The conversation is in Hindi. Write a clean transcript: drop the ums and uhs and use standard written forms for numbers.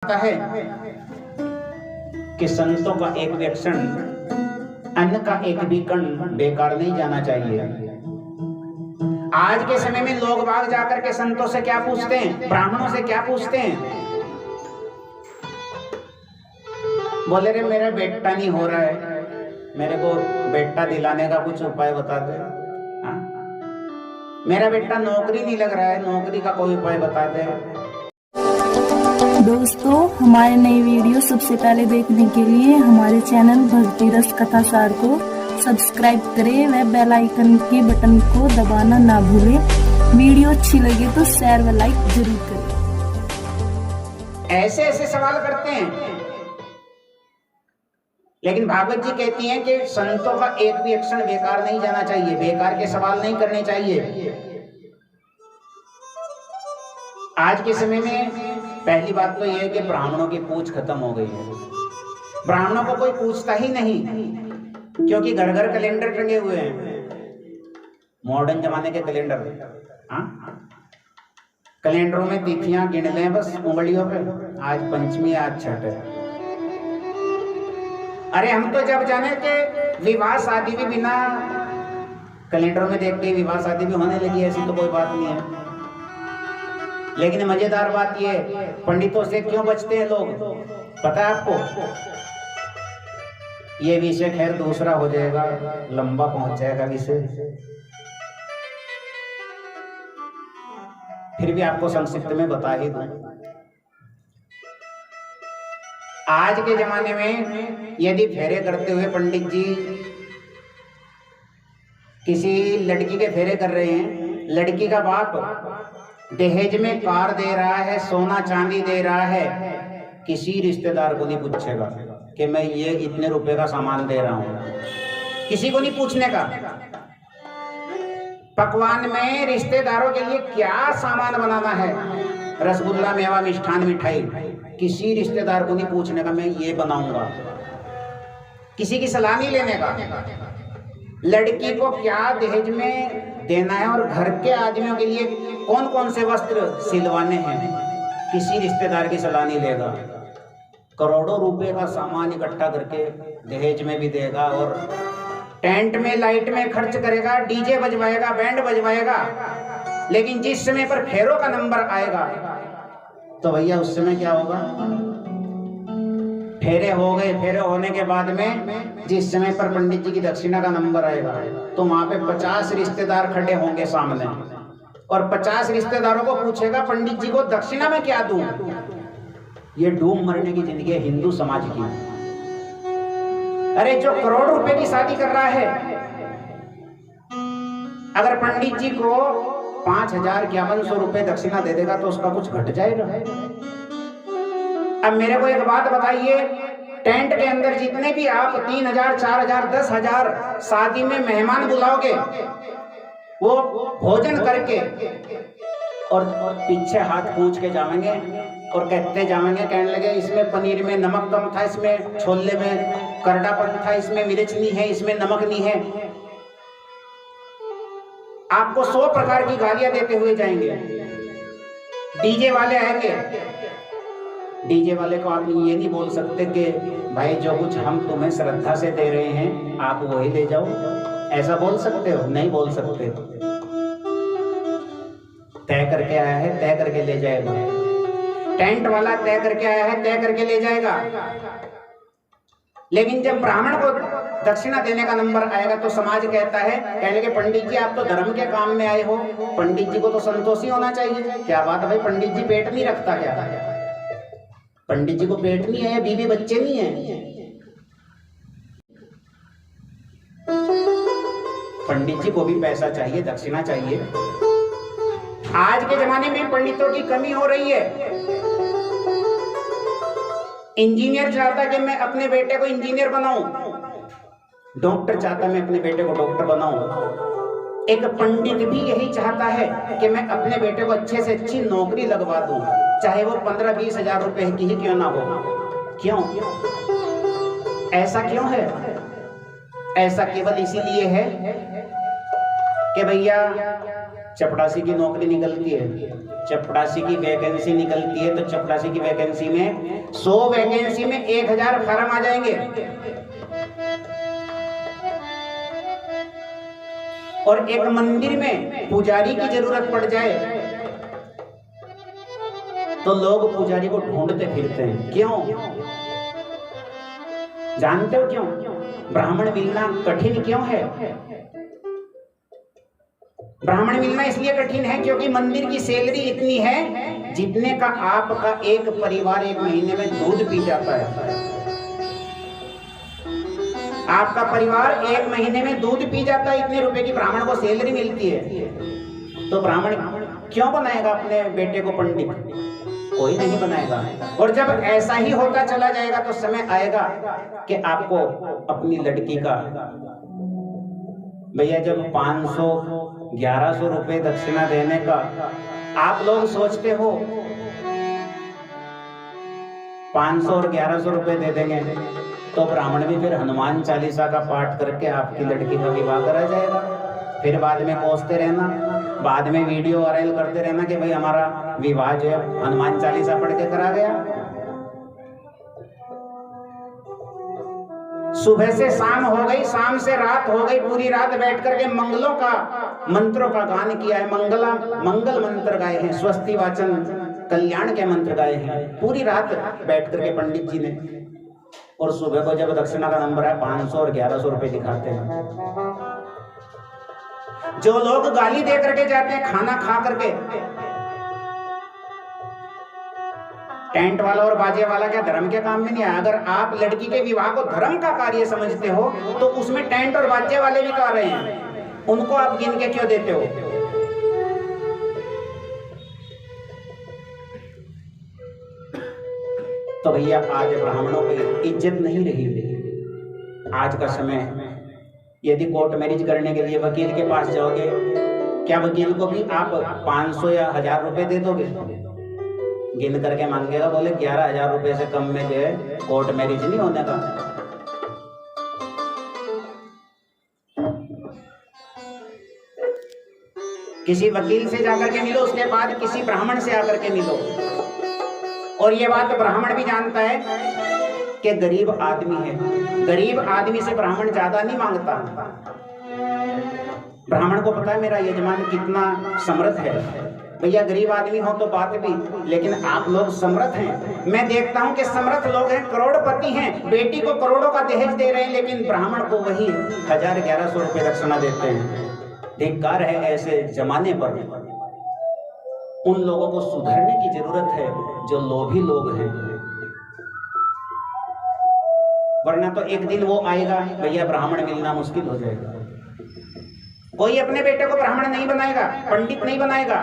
आता है कि संतों का एक भी क्षण, अन्न का एक भी कण बेकार नहीं जाना चाहिए। आज के समय में लोग बाग जाकर के संतों से क्या पूछते हैं, ब्राह्मणों से क्या पूछते हैं? बोले रे मेरा बेटा नहीं हो रहा है, मेरे को बेटा दिलाने का कुछ उपाय बता दे। हाँ? मेरा बेटा नौकरी नहीं लग रहा है, नौकरी का कोई उपाय बता दे। दोस्तों, हमारे नई वीडियो सबसे पहले देखने के लिए हमारे चैनल भक्ति रस कथा सार को सब्सक्राइब करें व बेल आइकन के बटन को दबाना ना भूलें। वीडियो अच्छी लगे तो शेयर व लाइक जरूर करें। ऐसे ऐसे सवाल करते हैं, लेकिन भागवत जी कहती हैं कि संतों का एक भी क्षण बेकार नहीं जाना चाहिए, बेकार के सवाल नहीं करने चाहिए। आज के समय में पहली बात तो यह है कि ब्राह्मणों की पूछ खत्म हो गई है। ब्राह्मणों को कोई पूछता ही नहीं, क्योंकि घर घर कैलेंडर टंगे हुए हैं, मॉडर्न जमाने के कैलेंडर। हाँ, कैलेंडरों में तिथियां गिन लें बस उंगलियों पे, आज पंचमी आज छठ है। अरे हम तो जब जाने के विवाह शादी भी बिना कैलेंडर में देख के विवाह शादी भी होने लगी, ऐसी तो कोई बात नहीं है। लेकिन मजेदार बात ये, पंडितों से क्यों बचते हैं लोग, पता है आपको? ये विषय खैर दूसरा हो जाएगा, लंबा पहुंच जाएगा विषय, फिर भी आपको संक्षिप्त में बता ही दूं। आज के जमाने में यदि फेरे करते हुए पंडित जी किसी लड़की के फेरे कर रहे हैं, लड़की का बाप दहेज में कार दे रहा है, सोना चांदी दे रहा है, किसी रिश्तेदार को नहीं पूछेगा कि मैं ये इतने रुपए का सामान दे रहा हूं, किसी को नहीं पूछने का। पकवान में रिश्तेदारों के लिए क्या सामान बनाना है, रसगुल्ला, मेवा, मिष्ठान, मिठाई, किसी रिश्तेदार को नहीं पूछने का मैं ये बनाऊंगा, किसी की सलाह नहीं लेने का। लड़की को क्या दहेज में देना है और घर के आदमियों के लिए कौन कौन से वस्त्र सिलवाने हैं, किसी रिश्तेदार की सलाह नहीं लेगा। करोड़ों रुपए का सामान इकट्ठा करके दहेज में भी देगा और टेंट में, लाइट में खर्च करेगा, डीजे बजवाएगा, बैंड बजवाएगा, लेकिन जिस समय पर फेरों का नंबर आएगा तो भैया उस समय क्या होगा? फेरे हो गए, फेरे होने के बाद में जिस समय पर पंडित जी की दक्षिणा का नंबर आएगा तो वहां पे 50 रिश्तेदार खड़े होंगे सामने, और 50 रिश्तेदारों को पूछेगा पंडित जी को दक्षिणा में क्या दूं। ये डूब मरने की जिंदगी है हिंदू समाज की। अरे जो करोड़ रुपए की शादी कर रहा है, अगर पंडित जी को 5,000-5100 रुपए दक्षिणा दे देगा तो उसका कुछ घट जाएगा। अब मेरे को एक बात बताइए, टेंट के अंदर जितने भी आप 3,000, 4,000, 10,000 शादी में मेहमान बुलाओगे, वो भोजन करके और पीछे हाथ पूछ के जाएंगे और कहते जाएंगे, कहने लगे इसमें पनीर में नमक कम था, इसमें छोले में करड़ापन था, इसमें मिर्च नहीं है, इसमें नमक नहीं है। आपको 100 प्रकार की गालियां देते हुए जाएंगे। डीजे वाले आएंगे, डीजे वाले को आप ये नहीं बोल सकते कि भाई जो कुछ हम तुम्हें श्रद्धा से दे रहे हैं आप वही ले जाओ, ऐसा बोल सकते हो? नहीं बोल सकते। तय करके आया है, तय करके ले जाएगा। टेंट वाला तय करके आया है, तय करके ले जाएगा। लेकिन जब ब्राह्मण को दक्षिणा देने का नंबर आएगा तो समाज कहता है, कहने के पंडित जी आप तो धर्म के काम में आए हो, पंडित जी को तो संतोषी होना चाहिए। क्या बात है भाई, पंडित जी पेट नहीं रखता क्या? पंडित जी को पेट नहीं है, बीवी बच्चे नहीं है? पंडित जी को भी पैसा चाहिए, दक्षिणा चाहिए। आज के जमाने में पंडितों की कमी हो रही है। इंजीनियर चाहता कि मैं अपने बेटे को इंजीनियर बनाऊं, डॉक्टर चाहता मैं अपने बेटे को डॉक्टर बनाऊं। एक पंडित भी यही चाहता है कि मैं अपने बेटे को अच्छे से अच्छी नौकरी लगवा दूं, चाहे वो 15-20 हजार रुपए की ही क्यों ना हो। क्यों? ऐसा क्यों है? ऐसा केवल इसीलिए है कि भैया चपरासी की नौकरी निकलती है, चपरासी की वैकेंसी निकलती है तो चपरासी की वैकेंसी में 100 वैकेंसी में 1000 फार्म आ जाएंगे। और एक मंदिर में पुजारी की जरूरत पड़ जाए तो लोग पुजारी को ढूंढते फिरते हैं। क्यों? जानते हो क्यों? ब्राह्मण मिलना कठिन क्यों है? ब्राह्मण मिलना इसलिए कठिन है क्योंकि मंदिर की सैलरी इतनी है जितने का आपका एक परिवार 1 महीने में दूध पी जाता है। आपका परिवार 1 महीने में दूध पी जाता है, इतने रुपए की ब्राह्मण को सैलरी मिलती है। तो ब्राह्मण क्यों बनाएगा अपने बेटे को पंडित? कोई नहीं बनाएगा। और जब ऐसा ही होता चला जाएगा तो समय आएगा कि आपको अपनी लड़की का, भैया जब 500-1100 रुपए दक्षिणा देने का आप लोग सोचते हो 500 और 1100 रुपए दे देंगे तो ब्राह्मण भी फिर हनुमान चालीसा का पाठ करके आपकी लड़की का विवाह करा जाएगा। फिर बाद में कोसते रहना, बाद में वीडियो वायरल करते रहना कि भाई हमारा विवाह जो है हनुमान चालीसा पढ़ के करा गया। सुबह से शाम हो गई, शाम से रात हो गई, पूरी रात बैठ करके मंगलों का मंत्रों का गान किया है, मंगल मंत्र गाए हैं, स्वस्ति वाचन कल्याण के मंत्र गाए हैं पूरी रात बैठ करके पंडित जी ने। और सुबह को जब दक्षिणा का नंबर है 500 और 1100 रुपए दिखाते हैं। जो लोग गाली दे करके जाते हैं खाना खा करके, टेंट वाला और बाजे वाला क्या धर्म के काम में नहीं आया? अगर आप लड़की के विवाह को धर्म का कार्य समझते हो तो उसमें टेंट और बाजे वाले भी कर रहे हैं, उनको आप गिन के क्यों देते हो? तो भैया आज ब्राह्मणों की इज्जत नहीं रही। आज का समय यदि कोर्ट मैरिज करने के लिए वकील के पास जाओगे, क्या वकील को भी आप 500 या 1000 रुपए दे दोगे? गिन करके मांगेगा, बोले 11,000 रुपए से कम में जो है कोर्ट मैरिज नहीं होने का। किसी वकील से जाकर के मिलो, उसके बाद किसी ब्राह्मण से आकर के मिलो। और ये बात ब्राह्मण भी जानता है कि गरीब आदमी है, गरीब आदमी से ब्राह्मण ज्यादा नहीं मांगता। ब्राह्मण को पता है मेरा यजमान कितना समर्थ है। भैया गरीब आदमी हो तो बात भी, लेकिन आप लोग समर्थ हैं। मैं देखता हूं कि समर्थ लोग हैं, करोड़पति हैं, बेटी को करोड़ों का दहेज दे रहे हैं, लेकिन ब्राह्मण को वही 1000-1100 रुपए दक्षिणा देते हैं। धिक्कार है ऐसे जमाने पर। उन लोगों को सुधरने की जरूरत है जो लोभी लोग हैं, वरना तो एक दिन वो आएगा भैया ब्राह्मण मिलना मुश्किल हो जाएगा। कोई अपने बेटे को ब्राह्मण नहीं बनाएगा, पंडित नहीं बनाएगा।